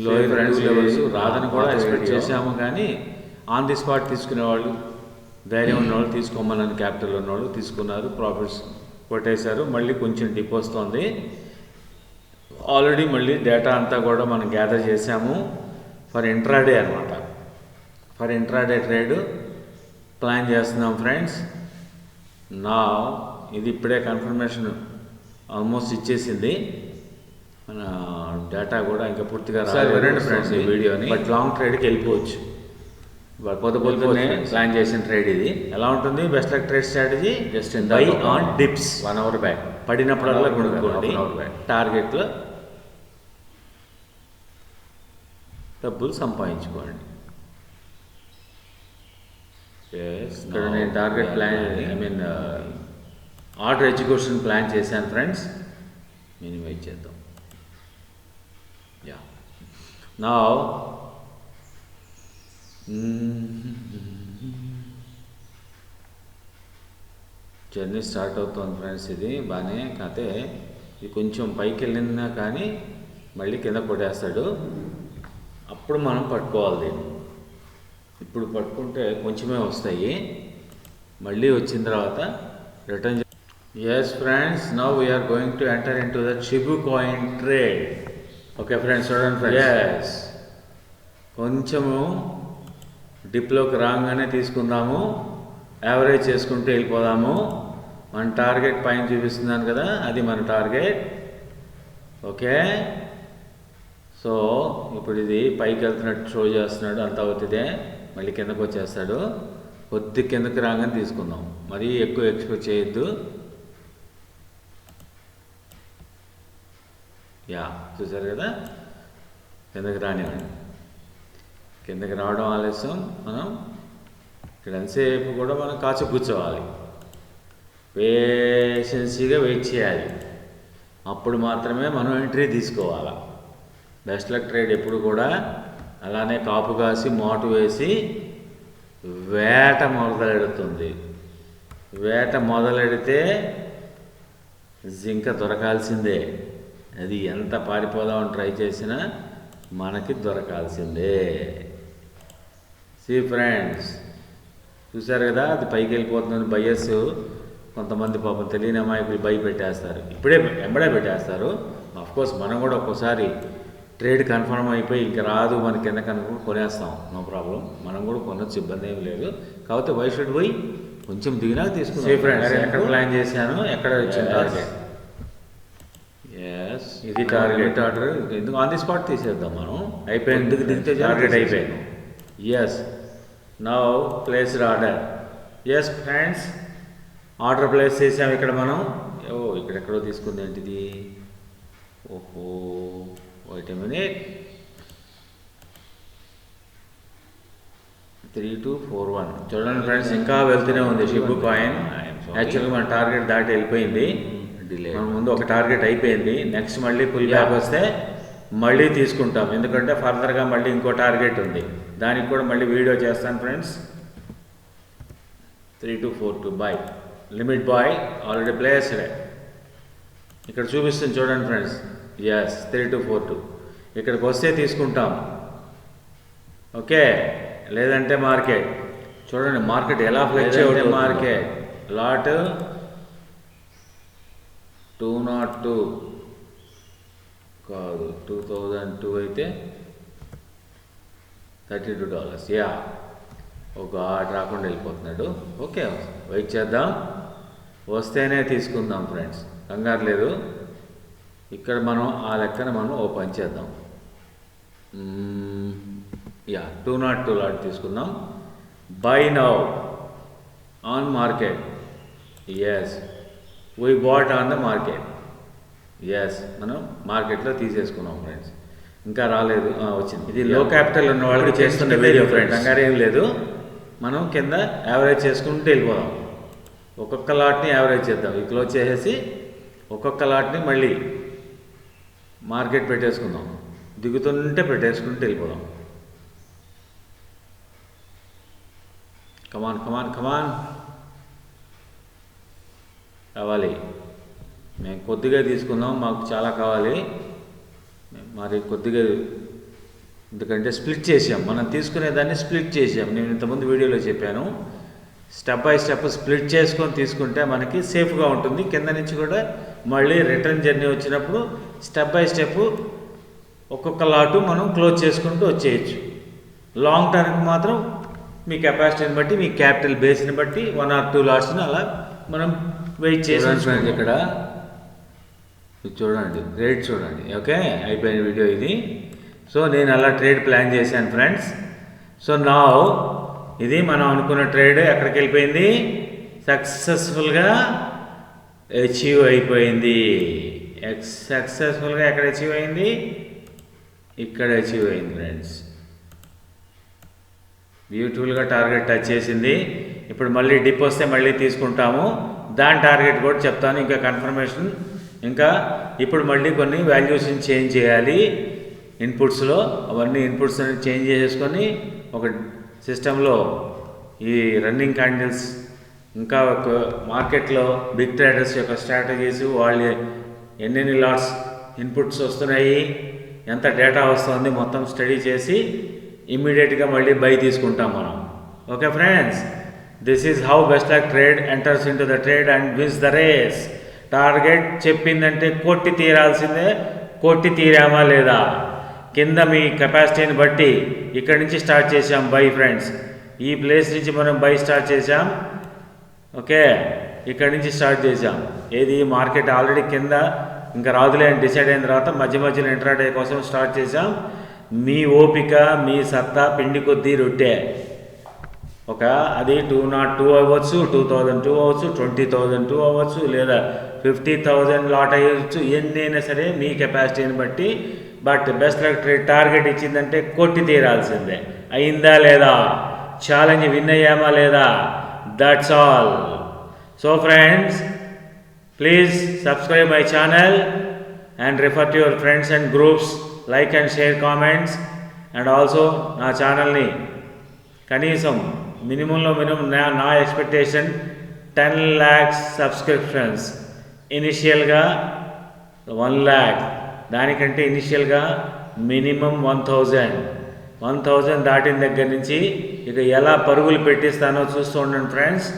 Lower friends levels రాదని కూడా expect చేసాము, కానీ ఆన్ ది స్పాట్ తీసుకునేవాళ్ళు, ధైర్యం ఉన్నవాళ్ళు తీసుకోమని క్యాపిటల్ ఉన్నవాళ్ళు తీసుకున్నారు, ప్రాఫిట్స్ కొట్టేశారు. మళ్ళీ కొంచెం డిప్ వస్తుంది. ఆల్రెడీ మళ్ళీ డేటా అంతా కూడా మనం గ్యాదర్ చేసాము ఫర్ ఇంట్రాడే అనమాట. ఫర్ ఇంట్రాడే ట్రేడ్ ప్లాన్ చేస్తున్నాం ఫ్రెండ్స్. నా ఇది ఇప్పుడే కన్ఫర్మేషన్ ఆల్మోస్ట్ ఇచ్చేసింది. మన డేటా కూడా ఇంకా పూర్తిగా రాలేదు ఫ్రెండ్స్ ఈ వీడియోని. బట్ లాంగ్ ట్రేడ్కి వెళ్ళిపోవచ్చు. పొద్దున్నే ప్లాన్ చేసిన ట్రేడ్ ఇది. ఎలా ఉంటుంది best luck trade strategy? Just buy on dips 1 hour back, పడినప్పుడల్లా కొనుక్కోండి. టార్గెట్లో డబ్బులు సంపాదించుకోండి. ఇక్కడ నేను target plan order execution plan చేశాను ఫ్రెండ్స్. మినిమైజ్ చేద్దాం. యా నా జర్నీ స్టార్ట్ అవుతుంది ఫ్రెండ్స్. ఇది బాగానే కాతే ఇది కొంచెం పైకి వెళ్ళినా కానీ మళ్ళీ కింద కొట్టేస్తాడు. అప్పుడు మనం పట్టుకోవాలి దీన్ని. ఇప్పుడు పట్టుకుంటే కొంచెమే వస్తాయి, మళ్ళీ వచ్చిన తర్వాత return. Yes friends, now we are going to enter into the Shiba coin trade. Okay friends, చూడండి ఫ్రెండ్స్. ఎస్, కొంచెము డిప్లోకి రాగానే తీసుకుందాము, యావరేజ్ చేసుకుంటూ వెళ్ళిపోదాము. మన టార్గెట్ పైన చూపిస్తున్నాను కదా, అది మన టార్గెట్. ఓకే, సో ఇప్పుడు ఇది పైకి వెళ్తున్నట్టు షో చేస్తున్నాడు, అంతా అవుతుందే. మళ్ళీ కిందకు వచ్చేస్తాడు. కొద్ది కిందకి రాగానే తీసుకుందాం, మరీ ఎక్కువ ఎక్స్పెక్ట్ చేయొద్దు. యా, చూసారు కదా, కిందకి రానివ్వండి. కిందకి రావడం ఆలస్యం. మనం ఇక్కడ ఎంతసేపు కూడా మనం కాచి కూర్చోవాలి, పేషెన్సీగా వెయిట్ చేయాలి. అప్పుడు మాత్రమే మనం ఎంట్రీ తీసుకోవాలి. బెస్ట్ లక్ ట్రేడ్ ఎప్పుడు కూడా అలానే కాపు కాసి మోటు వేసి వేట మొదలెడుతుంది. వేట మొదలెడితే జింక దొరకాల్సిందే. అది ఎంత పారిపోదామని ట్రై చేసినా మనకి దొరకాల్సిందే. సి ఫ్రెండ్స్, చూసారు కదా, అది పైకి వెళ్ళిపోతుందని బయ్యర్స్ కొంతమంది పాపం తెలియని అమాయకులు బై పెట్టేస్తారు, ఇప్పుడే వెంబడే పెట్టేస్తారు. ఆఫ్కోర్స్ మనం కూడా ఒక్కోసారి ట్రేడ్ కన్ఫర్మ్ అయిపోయి ఇంక రాదు మన కింద కనుక కొనేస్తాం, నో ప్రాబ్లం. మనం కూడా కొనొచ్చు, ఇబ్బంది ఏమి లేదు. కాకపోతే వై షుడ్ పోయి కొంచెం దిగినాక తీసుకున్నాం ఫ్రెండ్స్. ఎక్కడ ప్లాన్ చేశాను, ఎక్కడ వచ్చింది టార్గెట్? ఎస్, ఇది టార్గెట్. ఆర్డర్ ఎందుకు ఆన్ ది స్పాట్ తీసేద్దాం మనం. అయిపోయింది, ఎందుకు దిగితే టార్గెట్ అయిపోయింది. Yes, now placed order. Yes friends, order place చేసాం ఇక్కడ మనం. ఇక్కడెక్కడో తీసుకుంది ఏంటిది? ఓహో, వెయిట్ ఎ మినిట్. 3241 చూడండి ఫ్రెండ్స్, ఇంకా వెళ్తూనే ఉంది షిబు కాయిన్. యాక్చువల్గా మన టార్గెట్ దాటి వెళ్ళిపోయింది. మన ముందు ఒక టార్గెట్ అయిపోయింది. నెక్స్ట్ మళ్ళీ పుల్ బ్యాక్ వస్తే మళ్ళీ తీసుకుంటాం, ఎందుకంటే ఫర్దర్గా మళ్ళీ ఇంకో టార్గెట్ ఉంది. దానికి కూడా మళ్ళీ వీడియో చేస్తాను friends. 3242 buy limit buy already placed. ఇక్కడ చూపిస్తుంది చూడండి ఫ్రెండ్స్. ఎస్, 3242 ఇక్కడికి వస్తే తీసుకుంటాం. ఓకే, లేదంటే మార్కెట్ చూడండి, మార్కెట్ ఎలా ఫ్లెక్చ్ అవుతుంది. మార్కెట్ లాట్ 202 కాదు, 2002 అయితే $32. యా, ఒక ఆర్డర్ రాకుండా వెళ్ళిపోతున్నాడు. ఓకే, వెయిట్ చేద్దాం, వస్తేనే తీసుకుందాం ఫ్రెండ్స్, కంగారు లేదు. ఇక్కడ మనం ఆ లెక్కన మనం ఓ పని చేద్దాం. యా, 202 లాట్ తీసుకుందాం. Buy now on market. Yes, we bought on the market. Yes, మనం మార్కెట్లో తీసేసుకున్నాం ఫ్రెండ్స్. ఇంకా రాలేదు, వచ్చింది. ఇది లో క్యాపిటల్ ఉన్న వాళ్ళకి చేస్తున్న వీడియో ఫ్రెండ్స్, కంగారు ఏం లేదు. మనం కింద యావరేజ్ చేసుకుంటూ వెళ్ళిపోదాం. ఒక్కొక్క లాట్ని యావరేజ్ చేద్దాం. ఈ క్లోజ్ చేసేసి ఒక్కొక్క లాట్ని మళ్ళీ మార్కెట్ పెట్టేసుకుందాం. దిగుతుంటే పెట్టేసుకుంటూ వెళ్ళిపోదాం. కమాన్ కమాన్ కమాన్, కావాలి. మేము కొద్దిగా తీసుకుందాం, మాకు చాలా కావాలి. మరి కొద్దిగా ఎందుకంటే స్ప్లిట్ చేసాం, మనం తీసుకునే దాన్ని స్ప్లిట్ చేసాం. నేను ఇంతకుముందు వీడియోలో చెప్పాను, స్టెప్ బై స్టెప్ స్ప్లిట్ చేసుకొని తీసుకుంటే మనకి సేఫ్గా ఉంటుంది. కింద నుంచి కూడా మళ్ళీ రిటర్న్ జర్నీ వచ్చినప్పుడు స్టెప్ బై స్టెప్ ఒక్కొక్క లాటు మనం క్లోజ్ చేసుకుంటూ వచ్చేయచ్చు. లాంగ్ టర్మ్కి మాత్రం మీ కెపాసిటీని బట్టి, మీ క్యాపిటల్ బేస్ని బట్టి 1 or 2 లాట్స్ని అలా మనం వెయిట్ చేసి ఇక్కడ చూడండి, ట్రేడ్ చూడండి. ఓకే, అయిపోయిన వీడియో ఇది. సో నేను అలా ట్రేడ్ ప్లాన్ చేశాను ఫ్రెండ్స్. సో నా ఇది మనం అనుకున్న ట్రేడ్ ఎక్కడికి వెళ్ళిపోయింది, సక్సెస్ఫుల్గా అచీవ్ అయిపోయింది. సక్సెస్ఫుల్గా ఎక్కడ అచీవ్ అయింది, ఇక్కడ అచీవ్ అయింది ఫ్రెండ్స్. బ్యూటిఫుల్గా టార్గెట్ టచ్ చేసింది. ఇప్పుడు మళ్ళీ డిప్ వస్తే మళ్ళీ తీసుకుంటాము, దాని టార్గెట్ కూడా చెప్తాను. ఇంకా కన్ఫర్మేషన్, ఇంకా ఇప్పుడు మళ్ళీ కొన్ని వాల్యూస్ని చేంజ్ చేయాలి ఇన్పుట్స్లో. అవన్నీ ఇన్పుట్స్ అని చేంజ్ చేసేసుకొని ఒక సిస్టంలో ఈ రన్నింగ్ క్యాండిల్స్, ఇంకా మార్కెట్లో బిగ్ ట్రేడర్స్ యొక్క స్ట్రాటజీస్, వాళ్ళు ఎన్నెన్ని లాట్స్ ఇన్పుట్స్ వస్తున్నాయి, ఎంత డేటా వస్తుంది, మొత్తం స్టడీ చేసి ఇమ్మీడియట్గా మళ్ళీ బై తీసుకుంటాం మనం. Okay friends, this is how Best luck Trade enters into the trade and wins the race. Target చెప్పిందంటే కొట్టి తీరాల్సిందే, కొట్టి తీరామా లేదా, కింద మీ కెపాసిటీని బట్టి ఇక్కడి నుంచి స్టార్ట్ చేసాం బై ఫ్రెండ్స్. ఈ ప్లేస్ నుంచి మనం బై స్టార్ట్ చేసాం. ఓకే, ఇక్కడి నుంచి స్టార్ట్ చేసాం. ఏది మార్కెట్ ఆల్రెడీ కింద ఇంకా రాదులే అని డిసైడ్ అయిన తర్వాత మధ్య మధ్యలో ఇంట్రాడే కోసం స్టార్ట్ చేసాం. మీ ఓపిక, మీ సత్తా పిండి కొద్దీ రొట్టె. అది 202 అవ్వచ్చు, 2002 అవ్వచ్చు, 20,002 అవ్వచ్చు, లేదా 50,000 లాట్ అయ్యవచ్చు. ఎన్నైనా సరే మీ కెపాసిటీని బట్టి. But best luck trade target ఇచ్చిందంటే కొట్టి తీరాల్సిందే. అయిందా లేదా, ఛాలెంజ్ విన్ అయ్యామా లేదా, that's all. So friends, please subscribe my channel and refer to your friends and groups, like and share comments. And also నా ఛానల్ని కనీసం మినిమంలో నా ఎక్స్పెక్టేషన్ 10 lakhs సబ్స్క్రిప్షన్స్. ఇనిషియల్గా 1 lakh, దానికంటే ఇనిషియల్గా మినిమం 1,000 దాటిన దగ్గర నుంచి ఇక ఎలా పరుగులు పెట్టిస్తానో చూస్తూ ఉండండి ఫ్రెండ్స్.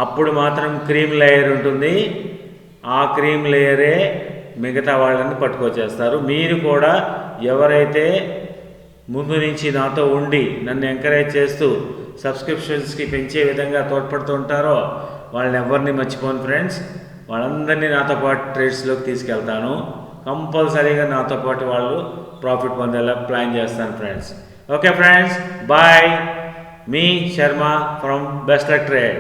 అప్పుడు మాత్రం క్రీమ్ లేయర్ ఉంటుంది. ఆ క్రీమ్ లేయరే మిగతా వాళ్ళని పట్టుకొచ్చేస్తారు. మీరు కూడా ఎవరైతే ముందు నుంచి నాతో ఉండి నన్ను ఎంకరేజ్ చేస్తూ సబ్స్క్రిప్షన్స్కి పెంచే విధంగా తోడ్పడుతూ ఉంటారో వాళ్ళని ఎవరిని మర్చిపోను ఫ్రెండ్స్. వాళ్ళందరినీ నాతో పాటు ట్రేడ్స్లోకి తీసుకెళ్తాను. కంపల్సరీగా నాతో పాటు వాళ్ళు ప్రాఫిట్ పొందేలా ప్లాన్ చేస్తాను ఫ్రెండ్స్. Okay friends, bye. మీ Sharma from Best luck trade.